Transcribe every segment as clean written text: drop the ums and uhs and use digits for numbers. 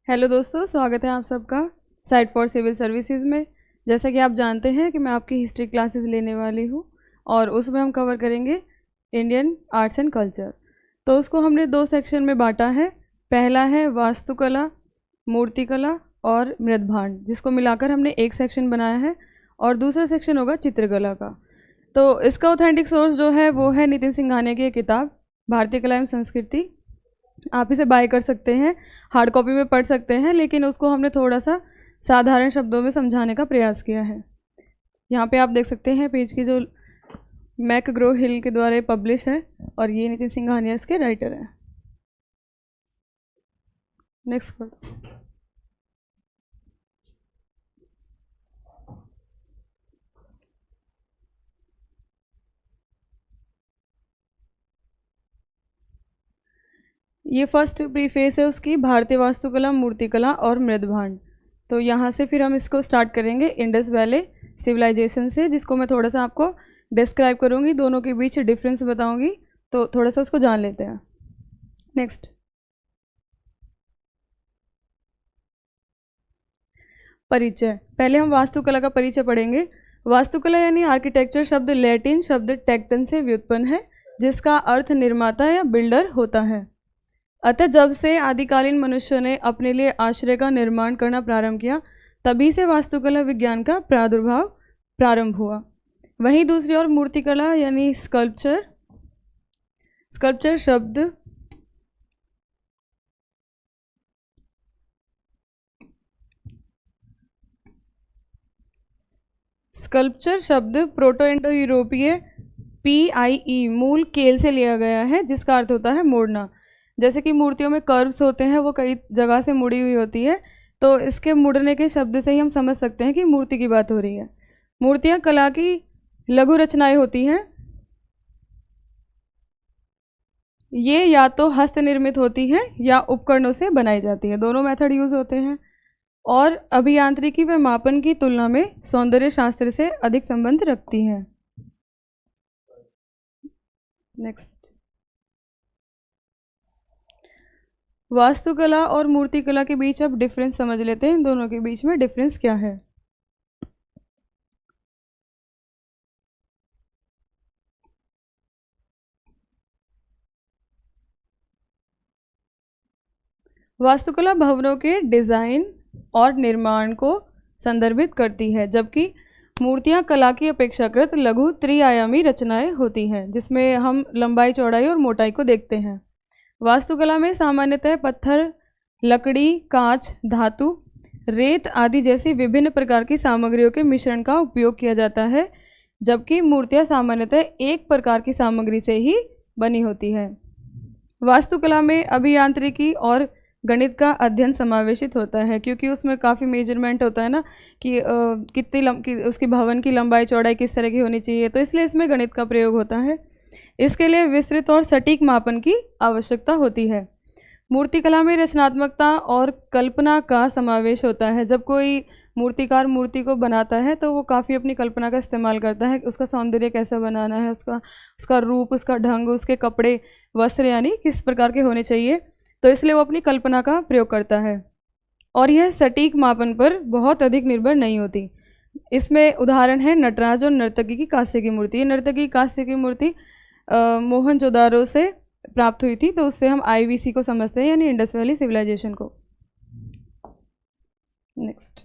Hello दोस्तों, स्वागत है आप सबका साइट फॉर सिविल सर्विसेज में। जैसा कि आप जानते हैं कि मैं आपकी हिस्ट्री क्लासेस लेने वाली हूँ और उसमें हम कवर करेंगे इंडियन आर्ट्स एंड कल्चर। तो उसको हमने दो सेक्शन में बांटा है। पहला है वास्तुकला, मूर्तिकला और मृदभांड, जिसको मिलाकर हमने एक सेक्शन बनाया है, और दूसरा सेक्शन होगा चित्रकला का। तो इसका ऑथेंटिक सोर्स जो है वो है नितिन सिंघानिया की किताब भारतीय कला एवं संस्कृति। आप इसे बाय कर सकते हैं, हार्ड कॉपी में पढ़ सकते हैं, लेकिन उसको हमने थोड़ा सा साधारण शब्दों में समझाने का प्रयास किया है। यहाँ पे आप देख सकते हैं पेज की जो मैकग्रो हिल के द्वारा पब्लिश है, और ये नितिन सिंघानिया इसके राइटर हैं। नेक्स्ट पढ़ो। ये फर्स्ट प्रीफेस है उसकी, भारतीय वास्तुकला, मूर्तिकला और मृदभांड। तो यहाँ से फिर हम इसको स्टार्ट करेंगे इंडस वैली सिविलाइजेशन से, जिसको मैं थोड़ा सा आपको डिस्क्राइब करूँगी, दोनों के बीच डिफरेंस बताऊँगी, तो थोड़ा सा उसको जान लेते हैं। नेक्स्ट, परिचय। पहले हम वास्तुकला का परिचय पढ़ेंगे। वास्तुकला यानी आर्किटेक्चर शब्द लैटिन शब्द टेक्टन से व्युत्पन्न है, जिसका अर्थ निर्माता या बिल्डर होता है। अतः जब से आदिकालीन मनुष्यों ने अपने लिए आश्रय का निर्माण करना प्रारंभ किया, तभी से वास्तुकला विज्ञान का प्रादुर्भाव प्रारंभ हुआ। वहीं दूसरी ओर मूर्तिकला यानी स्कल्पचर शब्द प्रोटो इंडो यूरोपीय PIE मूल केल से लिया गया है, जिसका अर्थ होता है मोड़ना। जैसे कि मूर्तियों में कर्व्स होते हैं, वो कई जगह से मुड़ी हुई होती है, तो इसके मुड़ने के शब्द से ही हम समझ सकते हैं कि मूर्ति की बात हो रही है। मूर्तियाँ कला की लघु रचनाएं होती हैं। ये या तो हस्त निर्मित होती हैं या उपकरणों से बनाई जाती है, दोनों मेथड यूज होते हैं, और अभियांत्रिकी व मापन की तुलना में सौंदर्य शास्त्र से अधिक संबंध रखती हैं। नेक्स्ट, वास्तुकला और मूर्तिकला के बीच अब डिफरेंस समझ लेते हैं। इन दोनों के बीच में डिफरेंस क्या है। वास्तुकला भवनों के डिज़ाइन और निर्माण को संदर्भित करती है, जबकि मूर्तियां कला की अपेक्षाकृत लघु त्रिआयामी रचनाएं होती हैं, जिसमें हम लंबाई, चौड़ाई और मोटाई को देखते हैं। वास्तुकला में सामान्यतः पत्थर, लकड़ी, कांच, धातु, रेत आदि जैसी विभिन्न प्रकार की सामग्रियों के मिश्रण का उपयोग किया जाता है, जबकि मूर्तियां सामान्यतः एक प्रकार की सामग्री से ही बनी होती है। वास्तुकला में अभियांत्रिकी और गणित का अध्ययन समावेशित होता है, क्योंकि उसमें काफ़ी मेजरमेंट होता है ना, कि कितनी उसकी भवन की लंबाई चौड़ाई किस तरह की होनी चाहिए, तो इसलिए इसमें गणित का प्रयोग होता है। इसके लिए विस्तृत और सटीक मापन की आवश्यकता होती है। मूर्तिकला में रचनात्मकता और कल्पना का समावेश होता है। जब कोई मूर्तिकार मूर्ति को बनाता है तो वो काफ़ी अपनी कल्पना का इस्तेमाल करता है, उसका सौंदर्य कैसा बनाना है, उसका रूप, उसका ढंग, उसके कपड़े, वस्त्र यानी किस प्रकार के होने चाहिए, तो इसलिए वो अपनी कल्पना का प्रयोग करता है, और यह सटीक मापन पर बहुत अधिक निर्भर नहीं होती। इसमें उदाहरण है नटराज और नर्तकी की कांस्य की मूर्ति। नर्तकी की कांस्य की मूर्ति मोहनजोदारो से प्राप्त हुई थी, तो उससे हम IVC को समझते हैं, यानी इंडस वैली सिविलाइजेशन को। नेक्स्ट,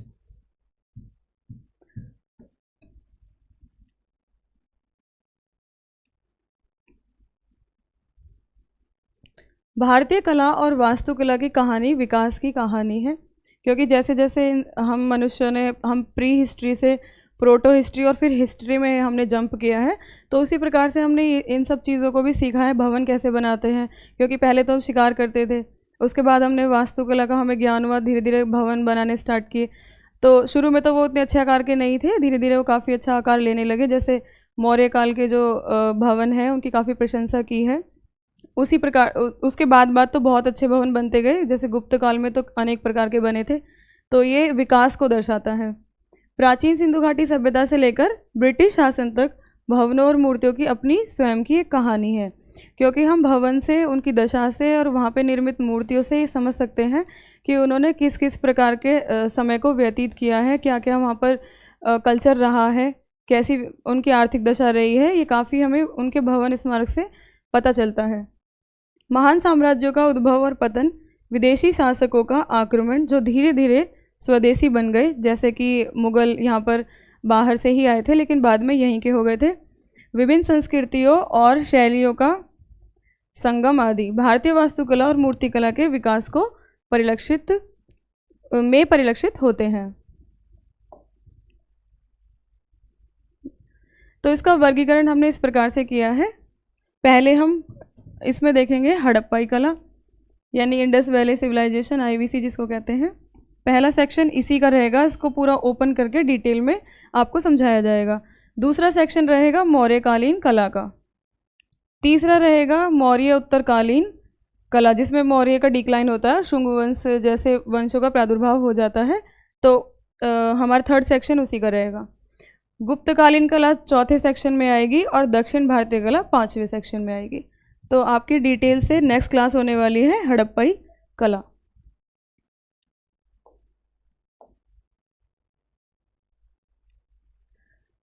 भारतीय कला और वास्तुकला की कहानी विकास की कहानी है, क्योंकि जैसे जैसे हम मनुष्यों ने प्री हिस्ट्री से प्रोटो हिस्ट्री और फिर हिस्ट्री में हमने जंप किया है, तो उसी प्रकार से हमने इन सब चीज़ों को भी सीखा है। भवन कैसे बनाते हैं, क्योंकि पहले तो हम शिकार करते थे, उसके बाद हमने वास्तुकला का हमें ज्ञान हुआ, धीरे धीरे भवन बनाने स्टार्ट किए। तो शुरू में तो वो उतने अच्छे आकार के नहीं थे, धीरे धीरे वो काफ़ी अच्छा आकार लेने लगे। जैसे मौर्य काल के जो भवन हैं उनकी काफ़ी प्रशंसा की है। उसी प्रकार उसके बाद तो बहुत अच्छे भवन बनते गए, जैसे गुप्त काल में तो अनेक प्रकार के बने थे। तो ये विकास को दर्शाता है। प्राचीन सिंधु घाटी सभ्यता से लेकर ब्रिटिश शासन तक भवनों और मूर्तियों की अपनी स्वयं की एक कहानी है। क्योंकि हम भवन से, उनकी दशा से और वहाँ पे निर्मित मूर्तियों से ही समझ सकते हैं कि उन्होंने किस किस प्रकार के समय को व्यतीत किया है, क्या क्या वहाँ पर कल्चर रहा है, कैसी उनकी आर्थिक दशा रही है। ये काफ़ी हमें उनके भवन स्मारक से पता चलता है। महान साम्राज्यों का उद्भव और पतन, विदेशी शासकों का आक्रमण जो धीरे धीरे स्वदेशी बन गए, जैसे कि मुग़ल यहाँ पर बाहर से ही आए थे लेकिन बाद में यहीं के हो गए थे, विभिन्न संस्कृतियों और शैलियों का संगम आदि भारतीय वास्तुकला और मूर्तिकला के विकास को परिलक्षित होते हैं। तो इसका वर्गीकरण हमने इस प्रकार से किया है। पहले हम इसमें देखेंगे हड़प्पाई कला यानी इंडस वैली सिविलाइजेशन, IVC जिसको कहते हैं। पहला सेक्शन इसी का रहेगा, इसको पूरा ओपन करके डिटेल में आपको समझाया जाएगा। दूसरा सेक्शन रहेगा मौर्यकालीन कला का। तीसरा रहेगा मौर्य उत्तरकालीन कला, जिसमें मौर्य का डिक्लाइन होता है, शुंग वंश जैसे वंशों का प्रादुर्भाव हो जाता है। तो हमारा थर्ड सेक्शन उसी का रहेगा। गुप्तकालीन कला चौथे सेक्शन में आएगी और दक्षिण भारतीय कला 5वें सेक्शन में आएगी। तो आपकी डिटेल से नेक्स्ट क्लास होने वाली है हड़प्पाई कला।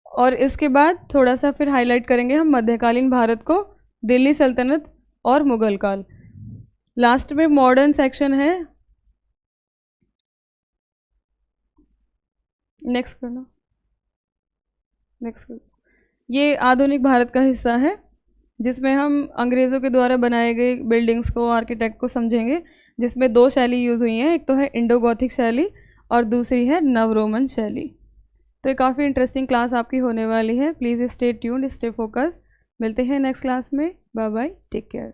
और इसके बाद थोड़ा सा फिर हाईलाइट करेंगे हम मध्यकालीन भारत को, दिल्ली सल्तनत और मुगल काल। लास्ट में मॉडर्न सेक्शन है। नेक्स्ट करना, नेक्स्ट करना। ये आधुनिक भारत का हिस्सा है जिसमें हम अंग्रेज़ों के द्वारा बनाए गए बिल्डिंग्स को, आर्किटेक्ट को समझेंगे, जिसमें 2 शैली यूज़ हुई हैं। एक तो है इंडो गॉथिक शैली और दूसरी है नव रोमन शैली। तो ये काफ़ी इंटरेस्टिंग क्लास आपकी होने वाली है। Please stay tuned, stay focus. मिलते हैं नेक्स्ट क्लास में। Bye bye, take care.